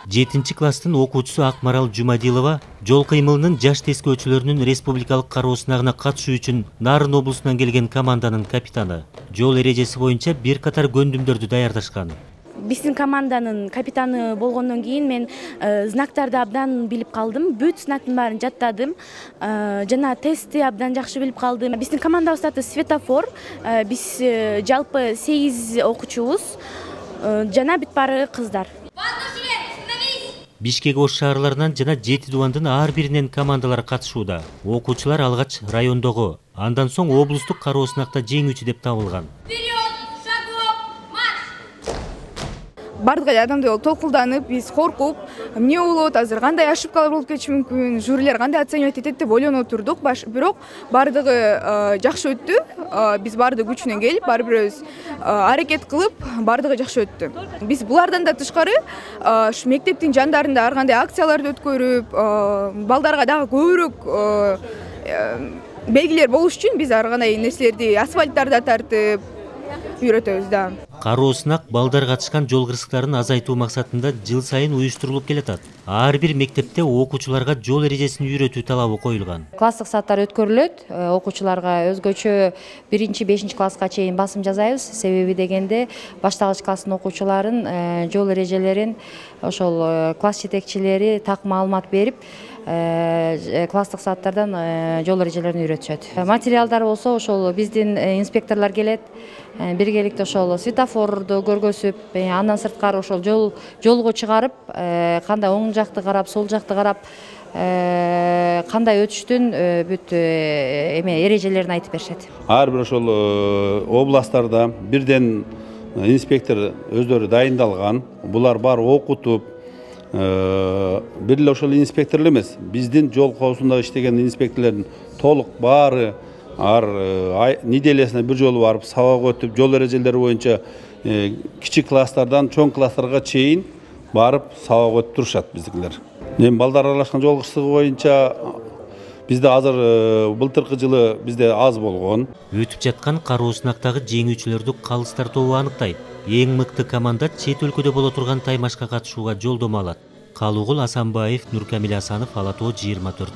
7 класстын окуучусу Акмарал Жумадилова жол кыймылынын жаш тескөөчүлөрүнүн республикалык кароо сынагына катышуу үчүн Нарын облусунан келген команданын капитаны. Жол эрежеси боюнча бир катар көндүмдөрдү даярдашкан. Биздин команданын капитаны болгондон кийин мен знактарды абдан билип калдым. Бүт знактын баарын жаттадым. Жана тестти абдан жакшы билип калдым. Биздин командабыздын аты светофор. Биз жалпы 8 окуучубуз. Жана бүт баары кыздар. Бишкек Ош шаарларынан жана 7 дубандын ар биринен командалар катышууда. Окуучулар алгач райондогу, андан соң облустук кароо сынакта жеңүүчү деп табылган. Бардык адамды толкулданып, биз коркуп, эмне болот, азыр кандай ошибкалар болуп кетиши мүмкүн, жюрилер кандай оценивать этет деп ойлонуп турдук. Бирок бардыгы жакшы өттү. Биз бардык күчүнөн келип, ар бирөөбүз аракет кылып, бардыгы жакшы өттү. Биз булардан да тышкары ушу мектептин жандарында ар кандай акцияларды өткөрүп, балдарга дагы көбүрөөк белгилер болуш үчүн биз ар кандай нерселерди асфальттарда тартып үйрөтөбүз да. Кароо сынак балдар катышкан жол кырсыктарын азайтуу максатында жыл сайын уюштурулуп келатат. Ар бир мектепте окуучуларга жол эрежесин үйрөтүү талабы коюлган. Класстык сааттар өткөрүлөт. Окуучуларга өзгөчө 1-5 класска чейин басым жасайбыз. Себеби дегенде баштагыч класстын окуучуларын жол эрежелерин ошол класс жетекчилери так маалымат берип, класстык сааттардан жол эрежелерин үйрөтүшөт. Материалдар болсо ошол биздин инспекторлор келет. Биргеликте ошол светофорду көргөзүп, андан сырткары ошол жолго чыгарып, кандай оң жакты карап, сол жакты карап, кандай өтүштүн бүт эрежелерин айтып беришет. Ар бир ошол областтарда бирден инспектор өздөрү дайындалган. Булар бар окутуп, бир эле ошол инспектор эле эмес, биздин жол коосунда иштеген инспекторлордун толук баары ар неделесине бир жолу барып сабак өтүп, жол эрежелери боюнча кичик класстардан чоң класстарга чейин барып сабак өтүп турушат биздикилер. Эми балдар аралашкан жол кырсыгы боюнча бизде азыр былтыркы жылы бизде аз болгон. Өтүп жаткан кароо сынактагы жеңүүчүлөрдү калыстар тобу аныктайт. Эң мыкты команда чет өлкөдө боло турган таймашка катышууга жолдомо алат. Калуугул Асанбаев, Нуркамил Асанов, Ала Тоо 24.